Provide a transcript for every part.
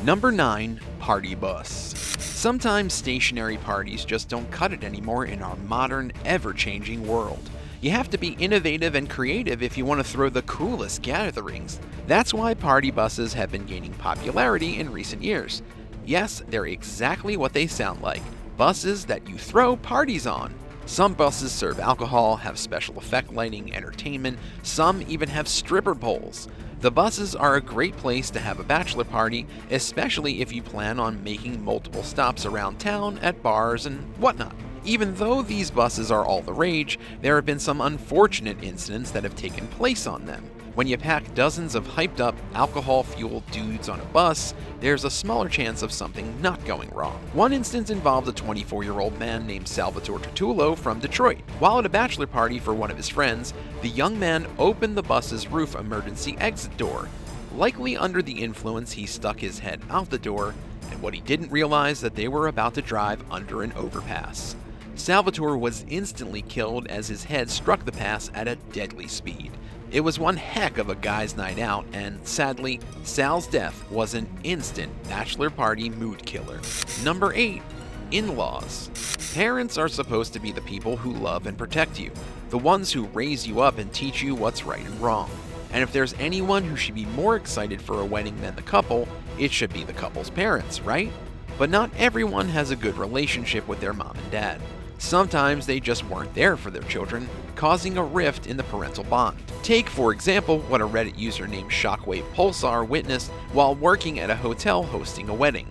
Number 9. Party Bus. Sometimes stationary parties just don't cut it anymore in our modern, ever-changing world. You have to be innovative and creative if you want to throw the coolest gatherings. That's why party buses have been gaining popularity in recent years. Yes, they're exactly what they sound like. Buses that you throw parties on. Some buses serve alcohol, have special effect lighting, entertainment, some even have stripper poles. The buses are a great place to have a bachelor party, especially if you plan on making multiple stops around town at bars and whatnot. Even though these buses are all the rage, there have been some unfortunate incidents that have taken place on them. When you pack dozens of hyped up, alcohol-fueled dudes on a bus, there's a smaller chance of something not going wrong. One instance involved a 24-year-old man named Salvatore Tertullo from Detroit. While at a bachelor party for one of his friends, the young man opened the bus's roof emergency exit door. Likely under the influence, he stuck his head out the door, and what he didn't realize that they were about to drive under an overpass. Salvatore was instantly killed as his head struck the pass at a deadly speed. It was one heck of a guy's night out, and sadly, Sal's death was an instant bachelor party mood killer. Number 8. In-laws. Parents are supposed to be the people who love and protect you, the ones who raise you up and teach you what's right and wrong. And if there's anyone who should be more excited for a wedding than the couple, it should be the couple's parents, right? But not everyone has a good relationship with their mom and dad. Sometimes they just weren't there for their children, causing a rift in the parental bond. Take, for example, what a Reddit user named Shockwave Pulsar witnessed while working at a hotel hosting a wedding.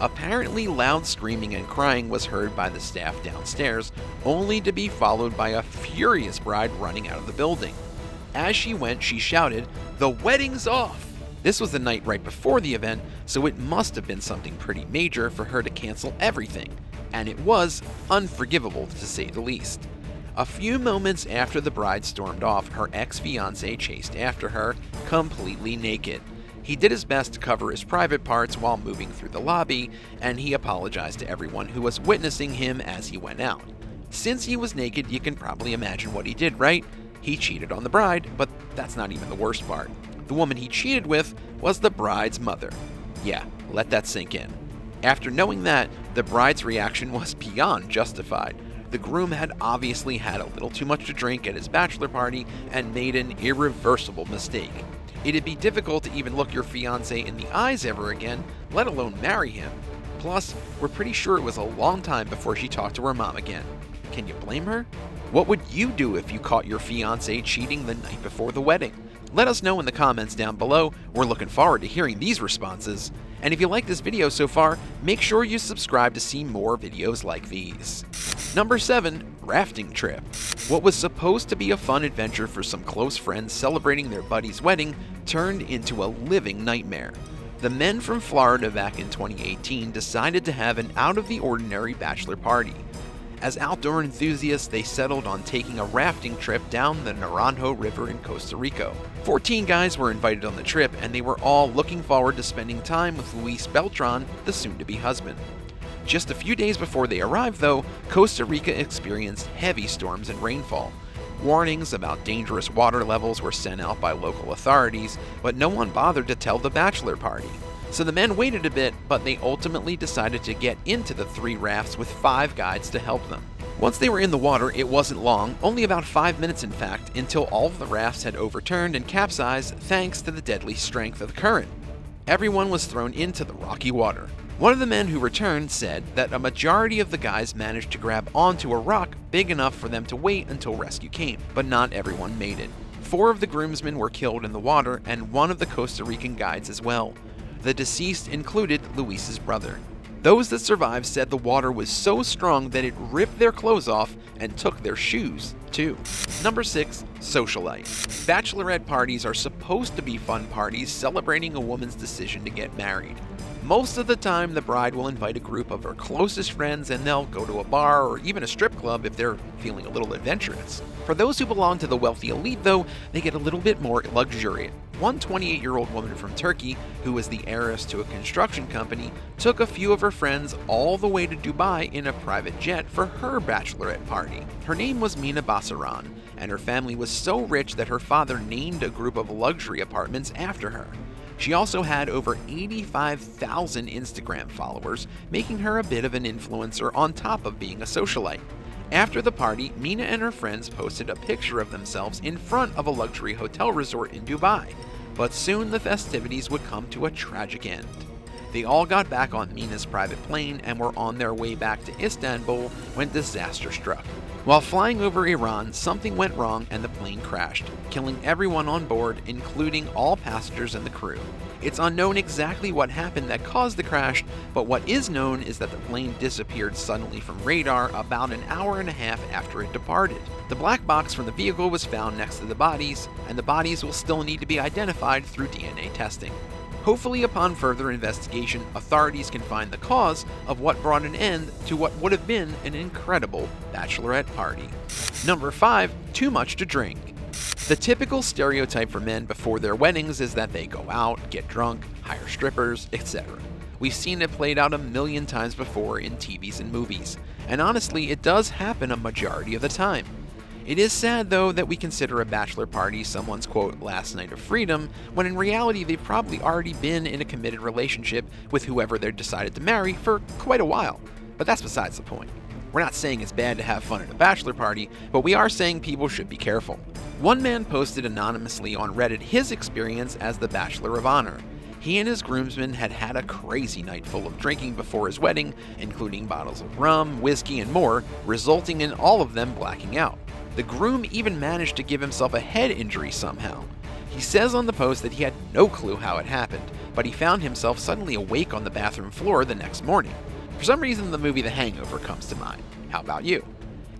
Apparently, loud screaming and crying was heard by the staff downstairs, only to be followed by a furious bride running out of the building. As she went, she shouted, "The wedding's off!" This was the night right before the event, so it must have been something pretty major for her to cancel everything. And it was unforgivable to say the least. A few moments after the bride stormed off, her ex-fiancé chased after her, completely naked. He did his best to cover his private parts while moving through the lobby, and he apologized to everyone who was witnessing him as he went out. Since he was naked, you can probably imagine what he did, right? He cheated on the bride, but that's not even the worst part. The woman he cheated with was the bride's mother. Yeah, let that sink in. After knowing that, the bride's reaction was beyond justified. The groom had obviously had a little too much to drink at his bachelor party and made an irreversible mistake. It'd be difficult to even look your fiancé in the eyes ever again, let alone marry him. Plus, we're pretty sure it was a long time before she talked to her mom again. Can you blame her? What would you do if you caught your fiancé cheating the night before the wedding? Let us know in the comments down below. We're looking forward to hearing these responses. And if you like this video so far, make sure you subscribe to see more videos like these. Number 7. Rafting Trip. What was supposed to be a fun adventure for some close friends celebrating their buddy's wedding turned into a living nightmare. The men from Florida back in 2018 decided to have an out-of-the-ordinary bachelor party. As outdoor enthusiasts, they settled on taking a rafting trip down the Naranjo River in Costa Rica. 14 guys were invited on the trip, and they were all looking forward to spending time with Luis Beltran, the soon-to-be husband. Just a few days before they arrived, though, Costa Rica experienced heavy storms and rainfall. Warnings about dangerous water levels were sent out by local authorities, but no one bothered to tell the bachelor party. So the men waited a bit, but they ultimately decided to get into the 3 rafts with 5 guides to help them. Once they were in the water, it wasn't long, only about 5 minutes in fact, until all of the rafts had overturned and capsized thanks to the deadly strength of the current. Everyone was thrown into the rocky water. One of the men who returned said that a majority of the guys managed to grab onto a rock big enough for them to wait until rescue came, but not everyone made it. 4 of the groomsmen were killed in the water and 1 of the Costa Rican guides as well. The deceased included Luis's brother. Those that survived said the water was so strong that it ripped their clothes off and took their shoes, too. Number 6. Socialite. Bachelorette parties are supposed to be fun parties celebrating a woman's decision to get married. Most of the time, the bride will invite a group of her closest friends and they'll go to a bar or even a strip club if they're feeling a little adventurous. For those who belong to the wealthy elite, though, they get a little bit more luxuriant. One 28-year-old woman from Turkey, who was the heiress to a construction company, took a few of her friends all the way to Dubai in a private jet for her bachelorette party. Her name was Mina Basaran, and her family was so rich that her father named a group of luxury apartments after her. She also had over 85,000 Instagram followers, making her a bit of an influencer on top of being a socialite. After the party, Mina and her friends posted a picture of themselves in front of a luxury hotel resort in Dubai, but soon the festivities would come to a tragic end. They all got back on Mina's private plane and were on their way back to Istanbul when disaster struck. While flying over Iran, something went wrong and the plane crashed, killing everyone on board, including all passengers and the crew. It's unknown exactly what happened that caused the crash, but what is known is that the plane disappeared suddenly from radar about an hour and a half after it departed. The black box from the vehicle was found next to the bodies, and the bodies will still need to be identified through DNA testing. Hopefully, upon further investigation, authorities can find the cause of what brought an end to what would have been an incredible bachelorette party. Number 5. Too much to drink. The typical stereotype for men before their weddings is that they go out, get drunk, hire strippers, etc. We've seen it played out a million times before in TVs and movies, and honestly, it does happen a majority of the time. It is sad, though, that we consider a bachelor party someone's, quote, last night of freedom, when in reality they've probably already been in a committed relationship with whoever they've decided to marry for quite a while. But that's besides the point. We're not saying it's bad to have fun at a bachelor party, but we are saying people should be careful. One man posted anonymously on Reddit his experience as the Bachelor of Honor. He and his groomsmen had had a crazy night full of drinking before his wedding, including bottles of rum, whiskey, and more, resulting in all of them blacking out. The groom even managed to give himself a head injury somehow. He says on the post that he had no clue how it happened, but he found himself suddenly awake on the bathroom floor the next morning. For some reason, the movie The Hangover comes to mind. How about you?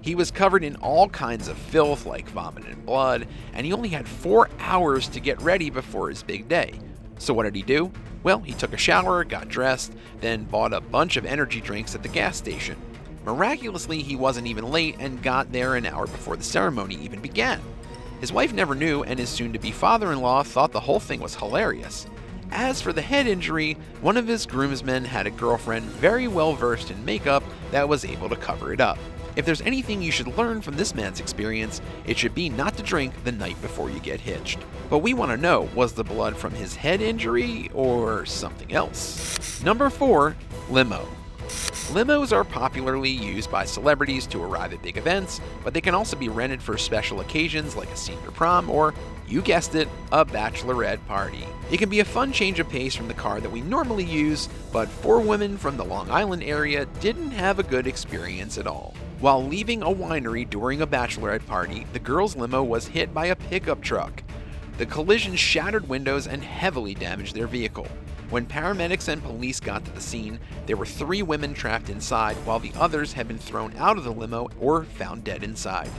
He was covered in all kinds of filth like vomit and blood, and he only had 4 hours to get ready before his big day. So what did he do? Well, he took a shower, got dressed, then bought a bunch of energy drinks at the gas station. Miraculously, he wasn't even late and got there an hour before the ceremony even began. His wife never knew, and his soon-to-be father-in-law thought the whole thing was hilarious. As for the head injury, one of his groomsmen had a girlfriend very well versed in makeup that was able to cover it up. If there's anything you should learn from this man's experience, it should be not to drink the night before you get hitched. But we want to know, was the blood from his head injury or something else? Number 4. Limo. Limos are popularly used by celebrities to arrive at big events, but they can also be rented for special occasions like a senior prom or, you guessed it, a bachelorette party. It can be a fun change of pace from the car that we normally use, but 4 women from the Long Island area didn't have a good experience at all. While leaving a winery during a bachelorette party, the girls' limo was hit by a pickup truck. The collision shattered windows and heavily damaged their vehicle. When paramedics and police got to the scene, there were 3 women trapped inside, while the others had been thrown out of the limo or found dead inside.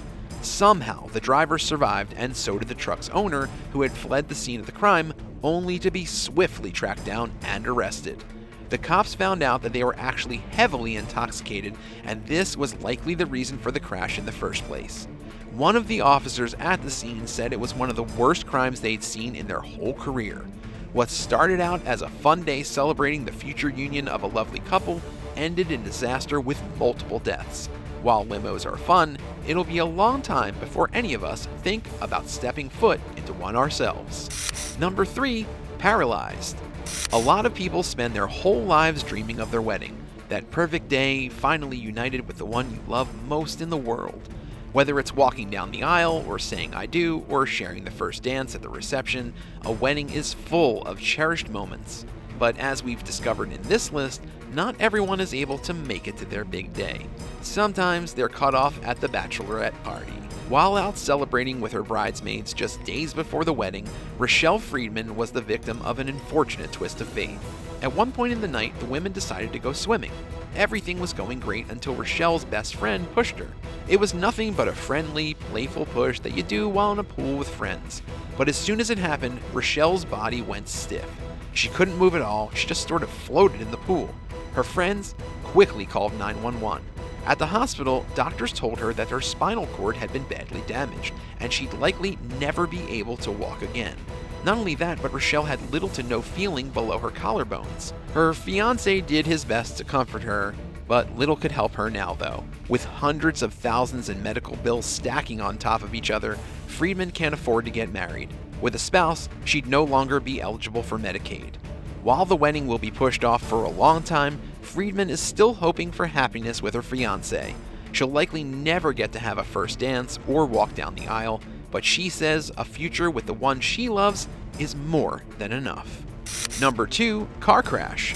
Somehow, the driver survived, and so did the truck's owner, who had fled the scene of the crime, only to be swiftly tracked down and arrested. The cops found out that they were actually heavily intoxicated, and this was likely the reason for the crash in the first place. One of the officers at the scene said it was one of the worst crimes they'd seen in their whole career. What started out as a fun day celebrating the future union of a lovely couple ended in disaster with multiple deaths. While limos are fun, it'll be a long time before any of us think about stepping foot into one ourselves. Number 3. Paralyzed. A lot of people spend their whole lives dreaming of their wedding, that perfect day, finally united with the one you love most in the world. Whether it's walking down the aisle, or saying I do, or sharing the first dance at the reception, a wedding is full of cherished moments. But as we've discovered in this list, not everyone is able to make it to their big day. Sometimes they're cut off at the bachelorette party. While out celebrating with her bridesmaids just days before the wedding, Rochelle Friedman was the victim of an unfortunate twist of fate. At one point in the night, the women decided to go swimming. Everything was going great until Rochelle's best friend pushed her. It was nothing but a friendly, playful push that you do while in a pool with friends. But as soon as it happened, Rochelle's body went stiff. She couldn't move at all, she just sort of floated in the pool. Her friends quickly called 911. At the hospital, doctors told her that her spinal cord had been badly damaged, and she'd likely never be able to walk again. Not only that, but Rochelle had little to no feeling below her collarbones. Her fiancé did his best to comfort her, but little could help her now though. With hundreds of thousands in medical bills stacking on top of each other, Friedman can't afford to get married. With a spouse, she'd no longer be eligible for Medicaid. While the wedding will be pushed off for a long time, Friedman is still hoping for happiness with her fiancé. She'll likely never get to have a first dance or walk down the aisle, but she says a future with the one she loves is more than enough. Number 2, car crash.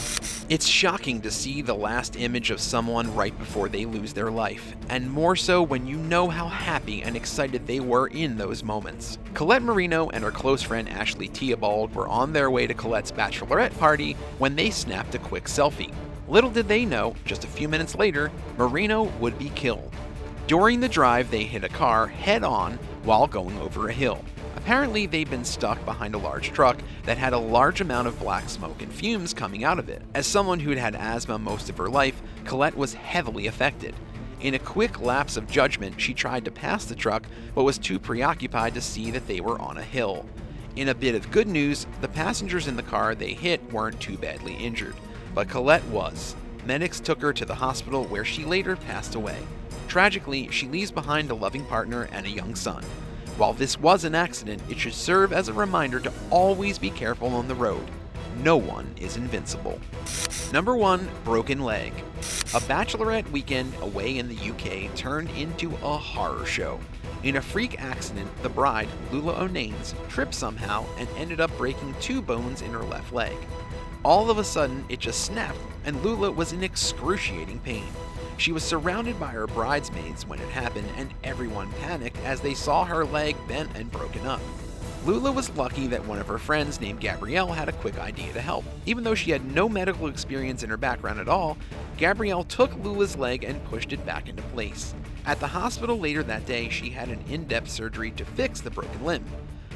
It's shocking to see the last image of someone right before they lose their life, and more so when you know how happy and excited they were in those moments. Colette Marino and her close friend Ashley Theobald were on their way to Colette's Bachelorette party when they snapped a quick selfie. Little did they know, just a few minutes later, Marino would be killed. During the drive, they hit a car head-on while going over a hill. Apparently, they'd been stuck behind a large truck that had a large amount of black smoke and fumes coming out of it. As someone who'd had asthma most of her life, Colette was heavily affected. In a quick lapse of judgment, she tried to pass the truck, but was too preoccupied to see that they were on a hill. In a bit of good news, the passengers in the car they hit weren't too badly injured, but Colette was. Medics took her to the hospital where she later passed away. Tragically, she leaves behind a loving partner and a young son. While this was an accident, it should serve as a reminder to always be careful on the road. No one is invincible. Number 1, broken leg. A bachelorette weekend away in the UK turned into a horror show. In a freak accident, the bride, Lula O'Naines, tripped somehow and ended up breaking 2 bones in her left leg. All of a sudden, it just snapped, and Lula was in excruciating pain. She was surrounded by her bridesmaids when it happened, and everyone panicked as they saw her leg bent and broken up. Lula was lucky that one of her friends named Gabrielle had a quick idea to help. Even though she had no medical experience in her background at all, Gabrielle took Lula's leg and pushed it back into place. At the hospital later that day, she had an in-depth surgery to fix the broken limb.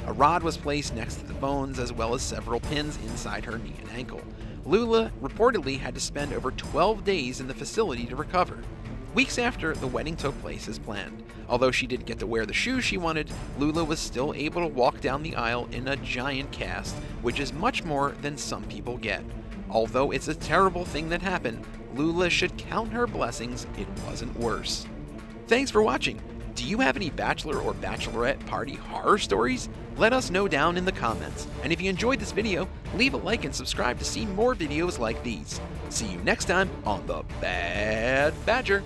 A rod was placed next to the bones, as well as several pins inside her knee and ankle. Lula reportedly had to spend over 12 days in the facility to recover. Weeks after, the wedding took place as planned. Although she didn't get to wear the shoes she wanted, Lula was still able to walk down the aisle in a giant cast, which is much more than some people get. Although it's a terrible thing that happened, Lula should count her blessings it wasn't worse. Thanks for watching. Do you have any Bachelor or Bachelorette party horror stories? Let us know down in the comments. And if you enjoyed this video, leave a like and subscribe to see more videos like these. See you next time on The Bad Badger.